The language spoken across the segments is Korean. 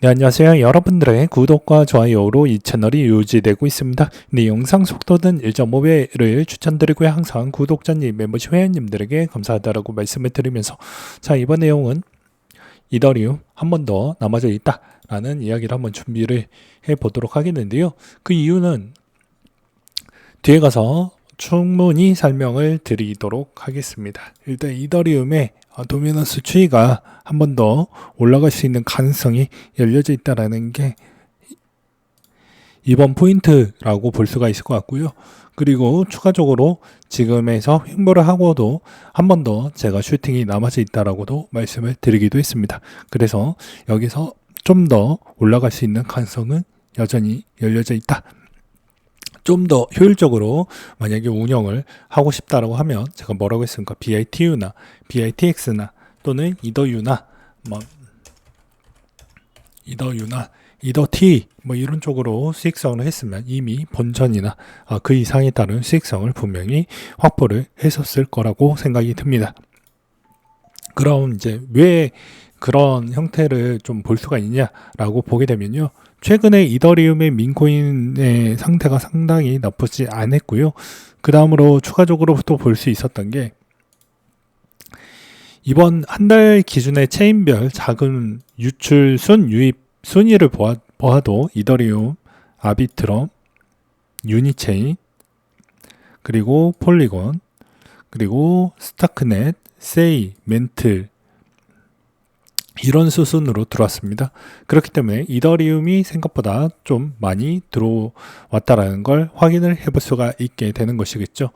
네, 안녕하세요. 여러분들의 구독과 좋아요로 이 채널이 유지되고 있습니다. 네, 영상 속도는 1.5배를 추천드리고요. 항상 구독자님, 멤버십 회원님들에게 감사하다라고 말씀을 드리면서 자, 이번 내용은 이더리움 한 번 더 남아져 있다라는 이야기를 한번 준비를 해보도록 하겠는데요. 그 이유는 뒤에 가서 충분히 설명을 드리도록 하겠습니다. 일단 이더리움의 도미넌스 추이가 한 번 더 올라갈 수 있는 가능성이 열려져 있다는 게 이번 포인트라고 볼 수가 있을 것 같고요. 그리고 추가적으로 지금에서 횡보를 하고도 한 번 더 제가 슈팅이 남아져 있다라고도 말씀을 드리기도 했습니다. 그래서 여기서 좀 더 올라갈 수 있는 가능성은 여전히 열려져 있다. 좀 더 효율적으로 만약에 운영을 하고 싶다라고 하면 제가 뭐라고 했습니까? BITU나 BITX나 또는 이더유나 뭐 이더유나 이더T 뭐 이런 쪽으로 수익성을 했으면 이미 본전이나 그 이상에 따른 수익성을 분명히 확보를 했었을 거라고 생각이 듭니다. 그럼 이제 왜 그런 형태를 좀 볼 수가 있냐라고 보게 되면요. 최근에 이더리움의 민코인의 상태가 상당히 나쁘지 않았고요. 그 다음으로 추가적으로 또 볼 수 있었던 게 이번 한 달 기준의 체인별 자금 유출 순 유입 순위를 보아도 이더리움, 아비트럼, 유니체인, 그리고 폴리곤, 그리고 스타크넷, 세이, 멘틀 이런 수순으로 들어왔습니다. 그렇기 때문에 이더리움이 생각보다 좀 많이 들어왔다라는 걸 확인을 해볼 수가 있게 되는 것이겠죠.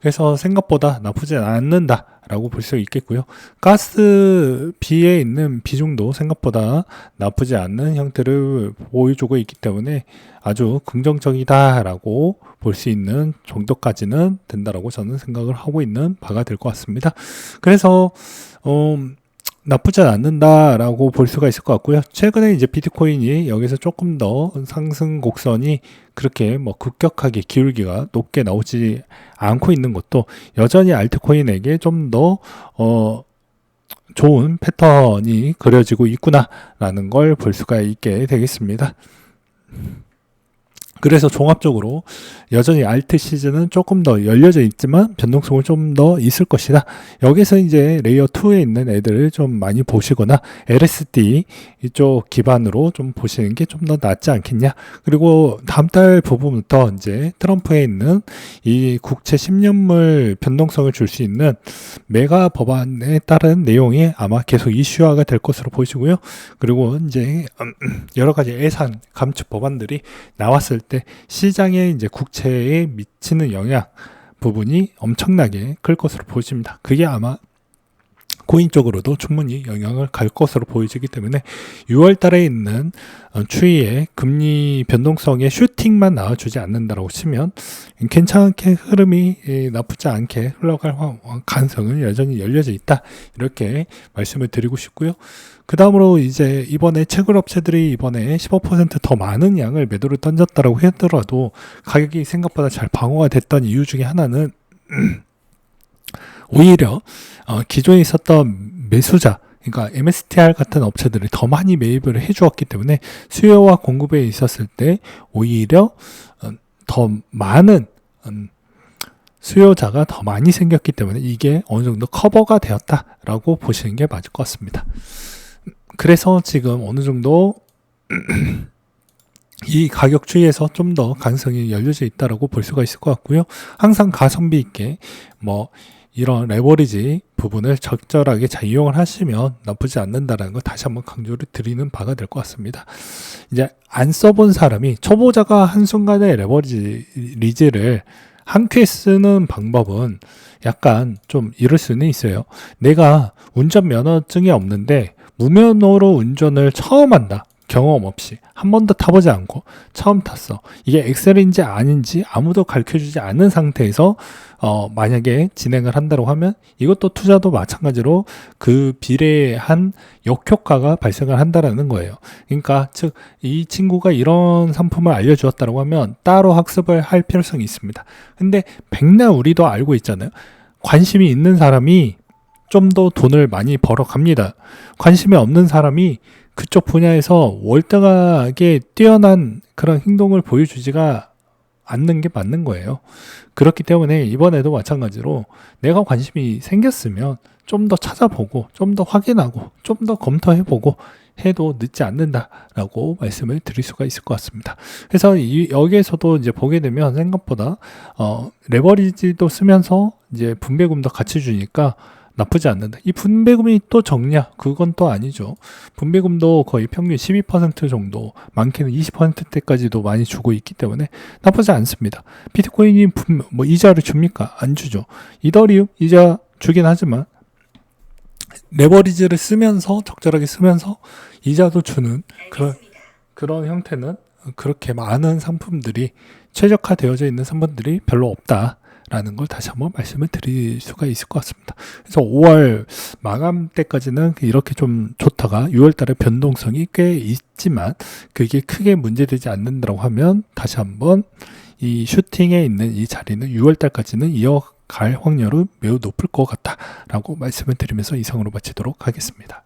그래서 생각보다 나쁘지 않는다라고 볼 수 있겠고요. 가스비에 있는 비중도 생각보다 나쁘지 않는 형태를 보여주고 있기 때문에 아주 긍정적이다라고 볼 수 있는 정도까지는 된다라고 저는 생각을 하고 있는 바가 될 것 같습니다. 그래서 나쁘지 않는다라고 볼 수가 있을 것 같고요. 최근에 이제 비트코인이 여기서 조금 더 상승 곡선이 그렇게 뭐 급격하게 기울기가 높게 나오지 않고 있는 것도 여전히 알트코인에게 좀 더 좋은 패턴이 그려지고 있구나라는 걸 볼 수가 있게 되겠습니다. 그래서 종합적으로 여전히 알트 시즌은 조금 더 열려져 있지만 변동성은 좀 더 있을 것이다. 여기서 이제 레이어 2에 있는 애들을 좀 많이 보시거나 LSD 이쪽 기반으로 좀 보시는 게 좀 더 낫지 않겠냐. 그리고 다음 달 부분부터 이제 트럼프에 있는 이 국채 10년물 변동성을 줄 수 있는 메가 법안에 따른 내용이 아마 계속 이슈화가 될 것으로 보이시고요. 그리고 이제 여러 가지 예산 감축 법안들이 나왔을 때 시장에 이제 국채에 미치는 영향 부분이 엄청나게 클 것으로 보입니다. 그게 아마 코인 쪽으로도 충분히 영향을 갈 것으로 보이기 때문에 6월 달에 있는 추이의 금리 변동성의 슈팅만 나와주지 않는다라고 치면 괜찮게 흐름이 나쁘지 않게 흘러갈 가능성은 여전히 열려져 있다. 이렇게 말씀을 드리고 싶고요. 그 다음으로 이제 이번에 채굴 업체들이 이번에 15%더 많은 양을 매도를 던졌다라고 하더라도 가격이 생각보다 잘 방어가 됐던 이유 중에 하나는 오히려 기존에 있었던 매수자, 그러니까 MSTR 같은 업체들이 더 많이 매입을 해주었기 때문에 수요와 공급에 있었을 때 오히려 더 많은 수요자가 더 많이 생겼기 때문에 이게 어느 정도 커버가 되었다라고 보시는 게 맞을 것 같습니다. 그래서 지금 어느 정도 이 가격 추이에서 좀 더 가능성이 열려져 있다라고 볼 수가 있을 것 같고요. 항상 가성비 있게 뭐 이런 레버리지 부분을 적절하게 잘 이용을 하시면 나쁘지 않는다라는 걸 다시 한번 강조를 드리는 바가 될 것 같습니다. 이제 안 써본 사람이 초보자가 한순간에 레버리지를 한 큐에 쓰는 방법은 약간 좀 이럴 수는 있어요. 내가 운전 면허증이 없는데 무면허로 운전을 처음 한다. 경험 없이 한 번도 타보지 않고 처음 탔어. 이게 엑셀인지 아닌지 아무도 가르쳐주지 않은 상태에서 만약에 진행을 한다고 하면 이것도 투자도 마찬가지로 그 비례한 역효과가 발생을 한다라는 거예요. 그러니까 즉 이 친구가 이런 상품을 알려주었다고 하면 따로 학습을 할 필요성이 있습니다. 근데 백날 우리도 알고 있잖아요. 관심이 있는 사람이 좀 더 돈을 많이 벌어 갑니다. 관심이 없는 사람이 그쪽 분야에서 월등하게 뛰어난 그런 행동을 보여주지가 않는 게 맞는 거예요. 그렇기 때문에 이번에도 마찬가지로 내가 관심이 생겼으면 좀 더 찾아보고 좀 더 확인하고 좀 더 검토해보고 해도 늦지 않는다라고 말씀을 드릴 수가 있을 것 같습니다. 그래서 여기에서도 이제 보게 되면 생각보다 레버리지도 쓰면서 이제 분배금도 같이 주니까 나쁘지 않는다. 이 분배금이 또 적냐? 그건 또 아니죠. 분배금도 거의 평균 12% 정도, 많게는 20%대까지도 많이 주고 있기 때문에 나쁘지 않습니다. 비트코인이 이자를 줍니까? 안 주죠. 이더리움 이자 주긴 하지만 레버리지를 쓰면서 적절하게 쓰면서 이자도 주는 그런 형태는 그렇게 많은 상품들이 최적화되어져 있는 상품들이 별로 없다라는 걸 다시 한번 말씀을 드릴 수가 있을 것 같습니다. 그래서 5월 마감 때까지는 이렇게 좀 좋다가 6월 달에 변동성이 꽤 있지만 그게 크게 문제되지 않는다고 하면 다시 한번 이 슈팅에 있는 이 자리는 6월 달까지는 이어갈 확률은 매우 높을 것 같다라고 말씀을 드리면서 이상으로 마치도록 하겠습니다.